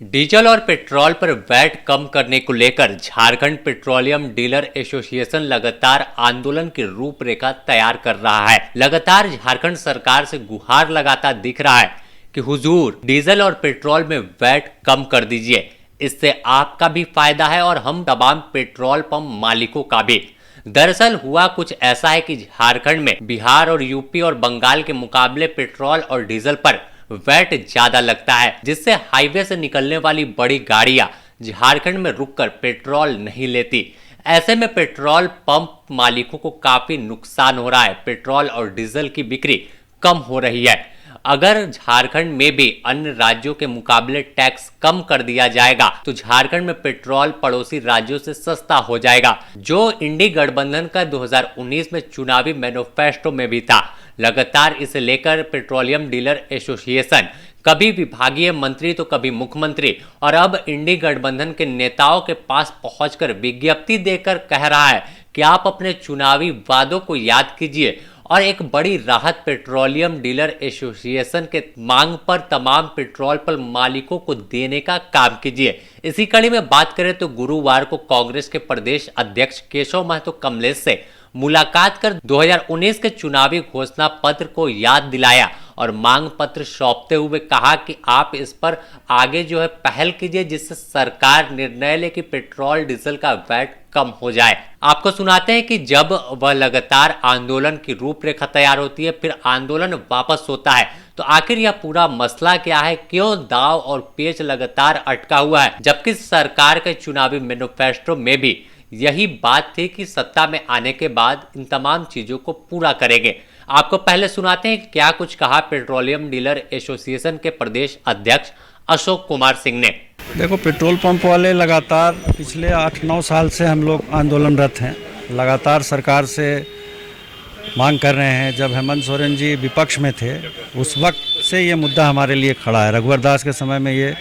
Diesel और petrol पर VAT कम करने को लेकर झारखंड पेट्रोलियम डीलर एसोसिएशन लगातार आंदोलन की रूपरेखा तैयार कर रहा है। लगातार झारखंड सरकार से गुहार लगाता दिख रहा है कि हुजूर डीजल और पेट्रोल में वैट कम कर दीजिए, इससे आपका भी फायदा है और हम तमाम पेट्रोल पंप मालिकों का भी। दरअसल हुआ कुछ ऐसा है कि झारखंड में बिहार और यूपी और बंगाल के मुकाबले पेट्रोल और डीजल पर वैट ज्यादा लगता है, जिससे हाईवे से निकलने वाली बड़ी गाड़ियां झारखंड में रुककर पेट्रोल नहीं लेती। ऐसे में पेट्रोल पंप मालिकों को काफी नुकसान हो रहा है। पेट्रोल और डीजल की बिक्री कम हो रही है। अगर झारखंड में भी अन्य राज्यों के मुकाबले टैक्स कम कर दिया जाएगा तो झारखंड में पेट्रोल पड़ोसी राज्यों से सस्ता हो जाएगा, जो इंडी गठबंधन का 2019 में चुनावी मैनिफेस्टो में भी था। लगातार इसे लेकर पेट्रोलियम डीलर एसोसिएशन कभी विभागीय मंत्री तो कभी मुख्यमंत्री और अब इंडी गठबंधन के नेताओं के पास पहुंचकर विज्ञप्ति देकर कह रहा है कि आप अपने चुनावी वादों को याद कीजिए और एक बड़ी राहत पेट्रोलियम डीलर एसोसिएशन के मांग पर तमाम पेट्रोल पंप मालिकों को देने का काम कीजिए। इसी कड़ी में बात करें तो गुरुवार को कांग्रेस के प्रदेश अध्यक्ष केशव महतो कमलेश से मुलाकात कर 2019 के चुनावी घोषणा पत्र को याद दिलाया और मांग पत्र सौंपते हुए कहा कि आप इस पर आगे पहल कीजिए, जिससे सरकार निर्णय ले कि पेट्रोल डीजल का वैट कम हो जाए। आपको सुनाते हैं कि जब वह लगातार आंदोलन की रूपरेखा तैयार होती है, फिर आंदोलन वापस होता है, तो आखिर यह पूरा मसला क्या है, क्यों दाव और पेच लगातार अटका हुआ है, जबकि सरकार के चुनावी मैनिफेस्टो में भी यही बात थी कि सत्ता में आने के बाद इन तमाम चीजों को पूरा करेंगे। आपको पहले सुनाते हैं कि क्या कुछ कहा पेट्रोलियम डीलर एसोसिएशन के प्रदेश अध्यक्ष अशोक कुमार सिंह ने। देखो, पेट्रोल पंप वाले लगातार पिछले 8-9 साल से हम लोग आंदोलनरत हैं। लगातार सरकार से मांग कर रहे हैं। जब हेमंत सोरेन जी विपक्ष में थे उस वक्त से ये मुद्दा हमारे लिए खड़ा है। रघुवर दास के समय में ये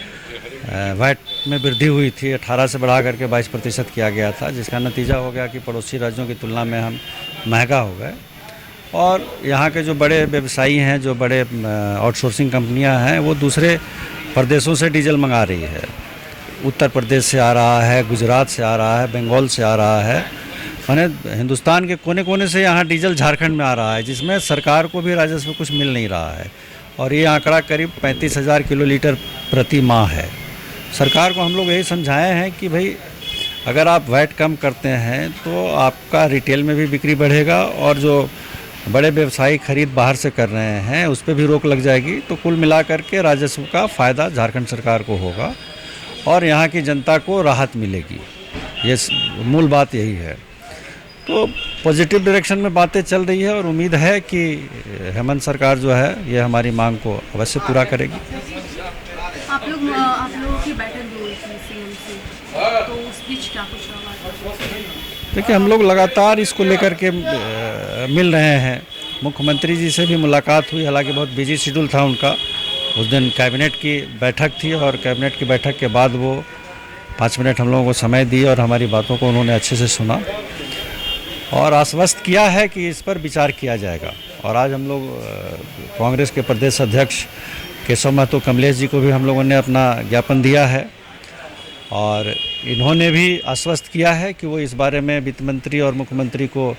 वैट में वृद्धि हुई थी, 18 से बढ़ा करके 22% किया गया था, जिसका नतीजा हो गया कि पड़ोसी राज्यों की तुलना में हम महंगा हो गए। और यहाँ के जो बड़े व्यवसायी हैं, जो बड़े आउटसोर्सिंग कंपनियाँ हैं, वो दूसरे प्रदेशों से डीजल मंगा रही है। उत्तर प्रदेश से आ रहा है, गुजरात से आ रहा है, बंगाल से आ रहा है, माने हिंदुस्तान के कोने कोने से यहाँ डीजल झारखंड में आ रहा है, जिसमें सरकार को भी राजस्व कुछ मिल नहीं रहा है। और ये आंकड़ा करीब 35,000 किलोलीटर प्रति माह है। सरकार को हम लोग यही समझाए हैं कि भाई अगर आप वैट कम करते हैं तो आपका रिटेल में भी बिक्री बढ़ेगा और जो बड़े व्यवसायी खरीद बाहर से कर रहे हैं उस पर भी रोक लग जाएगी। तो कुल मिलाकर के राजस्व का फ़ायदा झारखंड सरकार को होगा और यहाँ की जनता को राहत मिलेगी। ये मूल बात यही है। तो पॉजिटिव डायरेक्शन में बातें चल रही है और उम्मीद है कि हेमंत सरकार जो है ये हमारी मांग को अवश्य पूरा करेगी। आप लोगों की बैठक भी हुई थी सीएम से, तो उस बीच क्या कुछ हुआ? देखिए, हम लोग लगातार इसको लेकर के मिल रहे हैं। मुख्यमंत्री जी से भी मुलाकात हुई, हालांकि बहुत बिजी शेड्यूल था उनका। उस दिन कैबिनेट की बैठक थी और कैबिनेट की बैठक के बाद वो 5 मिनट हम लोगों को समय दिए और हमारी बातों को उन्होंने अच्छे से सुना और आश्वस्त किया है कि इस पर विचार किया जाएगा। और आज हम लोग कांग्रेस के प्रदेश अध्यक्ष केशव महतो कमलेश जी को भी हम लोगों ने अपना ज्ञापन दिया है और इन्होंने भी आश्वस्त किया है कि वो इस बारे में वित्त मंत्री और मुख्यमंत्री को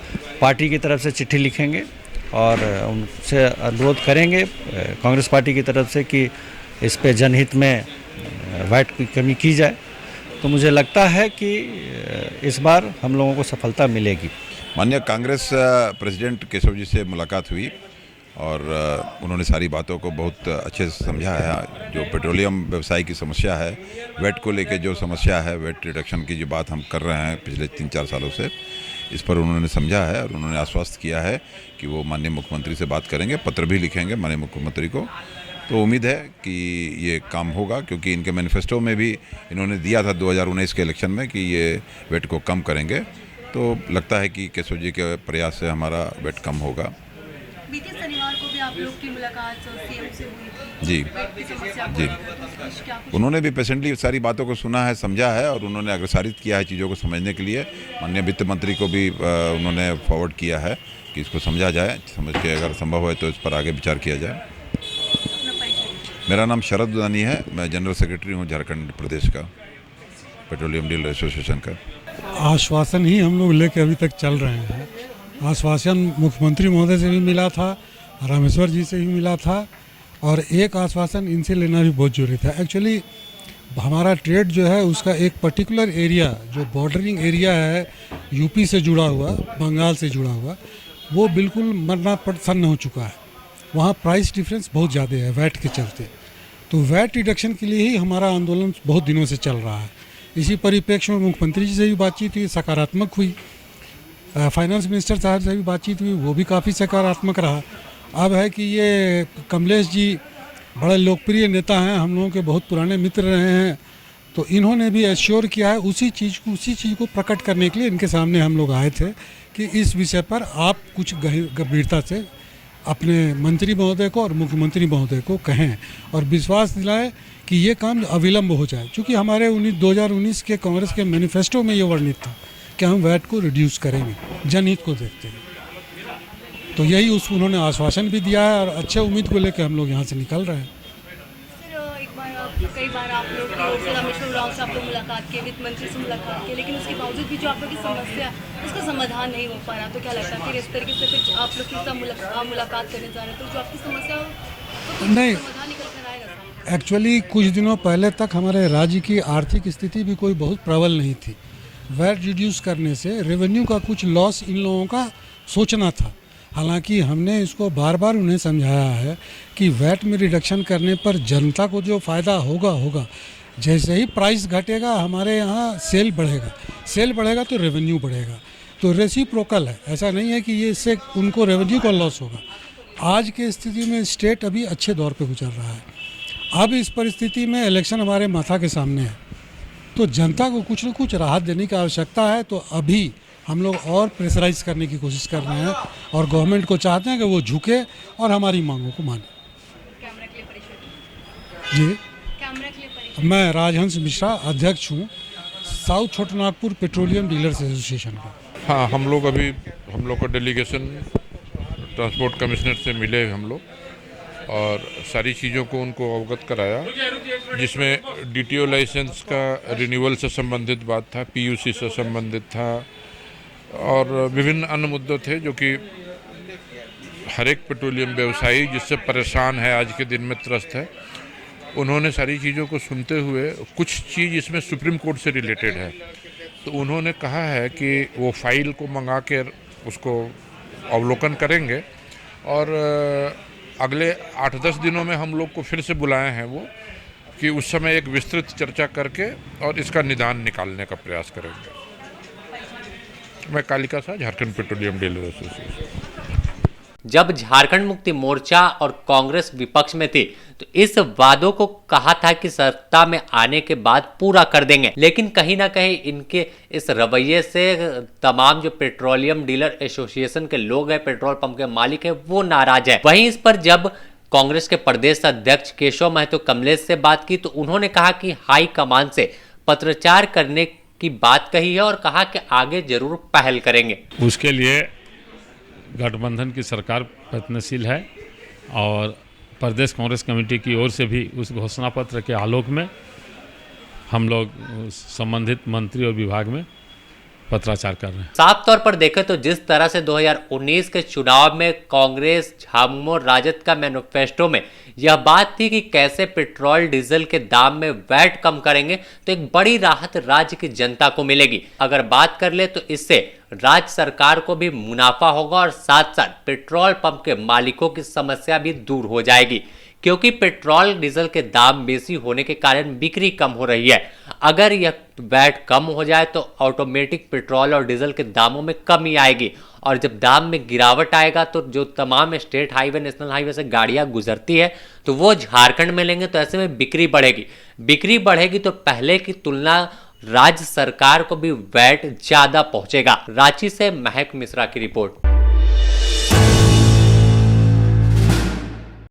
पार्टी की तरफ से चिट्ठी लिखेंगे और उनसे अनुरोध करेंगे कांग्रेस पार्टी की तरफ से कि इस पे जनहित में वैट की कमी की जाए। तो मुझे लगता है कि इस बार हम लोगों को सफलता मिलेगी। माननीय कांग्रेस प्रेसिडेंट केशव जी से मुलाकात हुई और उन्होंने सारी बातों को बहुत अच्छे से समझा है। जो पेट्रोलियम व्यवसाय की समस्या है, वैट को लेके जो समस्या है, वैट रिडक्शन की जो बात हम कर रहे हैं पिछले 3-4 सालों से, इस पर उन्होंने समझा है और उन्होंने आश्वस्त किया है कि वो माननीय मुख्यमंत्री से बात करेंगे, पत्र भी लिखेंगे माननीय मुख्यमंत्री को। तो उम्मीद है कि ये काम होगा, क्योंकि इनके मैनिफेस्टो में भी इन्होंने दिया था 2019 के इलेक्शन में कि ये वैट को कम करेंगे। तो लगता है कि केशव जी के प्रयास से हमारा वैट कम होगा। बीते शनिवार को भी आप लोग की मुलाकात सीएम से हुई थी। जी, उन्होंने भी पेशेंटली सारी बातों को सुना है, समझा है और उन्होंने अग्रसारित किया है चीज़ों को समझने के लिए। माननीय वित्त मंत्री को भी उन्होंने फॉरवर्ड किया है कि इसको समझा जाए, समझ के अगर संभव है तो इस पर आगे विचार किया जाए। मेरा नाम शरद दुदानी है, मैं जनरल सेक्रेटरी हूँ झारखंड प्रदेश का पेट्रोलियम डीलर एसोसिएशन का। आश्वासन ही हम लोग लेके अभी तक चल रहे हैं। आश्वासन मुख्यमंत्री महोदय से भी मिला था, रामेश्वर जी से भी मिला था, और एक आश्वासन इनसे लेना भी बहुत जरूरी था। एक्चुअली हमारा ट्रेड जो है उसका एक पर्टिकुलर एरिया जो बॉर्डरिंग एरिया है यूपी से जुड़ा हुआ, बंगाल से जुड़ा हुआ, वो बिल्कुल मरना प्रसन्न हो चुका है। वहाँ प्राइस डिफरेंस बहुत ज़्यादा है वैट के चलते। तो वैट रिडक्शन के लिए ही हमारा आंदोलन बहुत दिनों से चल रहा है। इसी परिप्रेक्ष्य में मुख्यमंत्री जी से भी बातचीत हुई, सकारात्मक हुई। फाइनेंस मिनिस्टर साहब से भी बातचीत हुई, वो भी काफ़ी सकारात्मक रहा। अब है कि ये कमलेश जी बड़े लोकप्रिय नेता हैं, हम लोगों के बहुत पुराने मित्र रहे हैं, तो इन्होंने भी एश्योर किया है। उसी चीज़ को प्रकट करने के लिए इनके सामने हम लोग आए थे कि इस विषय पर आप कुछ गंभीरता से अपने मंत्री महोदय को और मुख्यमंत्री महोदय को कहें और विश्वास दिलाएं कि ये काम अविलंब हो जाए। क्योंकि हमारे 2019 के कांग्रेस के मैनिफेस्टो में ये वर्णित था कि हम वैट को रिड्यूस करेंगे, जनहित को देखते हैं। तो यही उन्होंने आश्वासन भी दिया है और अच्छे उम्मीद को लेकर हम लोग यहाँ से निकल रहे हैं। कई बार आप लोग की ओर से रामेश्वर उरांव से आप लोग मुलाकात किए, वित्त मंत्री से मुलाकात की, लेकिन उसके बावजूद भी जो आप लोग की समस्या उसका समाधान नहीं हो पा रहा। तो क्या लगता है फिर इस तरीके से फिर आप लोग किस मुलाकात करने जा रहे हैं, तो जो आपकी समस्या हो तो नहीं, समाधान निकल कर आएगा? एक्चुअली कुछ दिनों पहले तक हमारे राज्य की आर्थिक स्थिति भी कोई बहुत प्रबल नहीं थी। वैट रिड्यूस करने से रेवेन्यू का कुछ लॉस इन लोगों का सोचना था। हालांकि हमने इसको बार बार उन्हें समझाया है कि वैट में रिडक्शन करने पर जनता को जो फ़ायदा होगा, जैसे ही प्राइस घटेगा हमारे यहाँ सेल बढ़ेगा तो रेवेन्यू बढ़ेगा। तो रेसिप्रोकल है, ऐसा नहीं है कि ये इससे उनको रेवेन्यू का लॉस होगा। आज के स्थिति में स्टेट अभी अच्छे दौर पे गुजर रहा है। अब इस परिस्थिति में इलेक्शन हमारे माथा के सामने है, तो जनता को कुछ न कुछ राहत देने की आवश्यकता है। तो अभी हम लोग और प्रेशराइज करने की कोशिश कर रहे हैं और गवर्नमेंट को चाहते हैं कि वो झुके और हमारी मांगों को माने। जी, मैं राजहंस मिश्रा अध्यक्ष हूँ south Chotanagpur petroleum dealers association का। हाँ, हम लोग का डेलीगेशन ट्रांसपोर्ट कमिश्नर से मिले हम लोग और सारी चीज़ों को उनको अवगत कराया, जिसमें डीटीओ लाइसेंस का रिन्यूअल से संबंधित बात था, पीयूसी से संबंधित था और विभिन्न अन्य मुद्दे थे जो कि हर एक पेट्रोलियम व्यवसायी जिससे परेशान है, आज के दिन में त्रस्त है। उन्होंने सारी चीज़ों को सुनते हुए कुछ चीज़ इसमें सुप्रीम कोर्ट से रिलेटेड है, तो उन्होंने कहा है कि वो फाइल को मंगा के उसको अवलोकन करेंगे और अगले 8-10 दिनों में हम लोग को फिर से बुलाए हैं वो, कि उस समय एक विस्तृत चर्चा करके और इसका निदान निकालने का प्रयास करेंगे। मैं Kalika Shah, Jharkhand petroleum dealer association. जब झारखंड मुक्ति मोर्चा और कांग्रेस विपक्ष में थी तो इस वादों को कहा था कि सत्ता में आने के बाद पूरा कर देंगे, लेकिन कहीं ना कहीं इनके इस रवैये से तमाम जो पेट्रोलियम डीलर एसोसिएशन के लोग हैं, पेट्रोल पंप के मालिक हैं, वो नाराज है। वहीं इस पर जब कांग्रेस के प्रदेश अध्यक्ष केशव महतो कमलेश से बात की तो उन्होंने कहा कि हाई कमान से पत्राचार करने की बात कही है और कहा कि आगे जरूर पहल करेंगे। उसके लिए गठबंधन की सरकार प्रयत्नशील है और प्रदेश कांग्रेस कमेटी की ओर से भी उस घोषणा पत्र के आलोक में हम लोग संबंधित मंत्री और विभाग में पत्राचार कर रहे हैं। साफ तौर पर देखें तो जिस तरह से 2019 के चुनाव में कांग्रेस, झामुमो, राजद का मैनिफेस्टो में यह बात थी कि कैसे पेट्रोल डीजल के दाम में वैट कम करेंगे तो एक बड़ी राहत राज्य की जनता को मिलेगी। अगर बात कर ले तो इससे राज्य सरकार को भी मुनाफा होगा और साथ साथ पेट्रोल पंप के मालिकों की समस्या भी दूर हो जाएगी, क्योंकि पेट्रोल डीजल के दाम बेसी होने के कारण बिक्री कम हो रही है। अगर यह वैट कम हो जाए तो ऑटोमेटिक पेट्रोल और डीजल के दामों में कमी आएगी और जब दाम में गिरावट आएगा तो जो तमाम स्टेट हाईवे, नेशनल हाईवे से गाड़ियां गुजरती है तो वो झारखंड में लेंगे, तो ऐसे में बिक्री बढ़ेगी। बिक्री बढ़ेगी तो पहले की तुलना राज्य सरकार को भी वैट ज्यादा पहुंचेगा। रांची से महक मिश्रा की रिपोर्ट।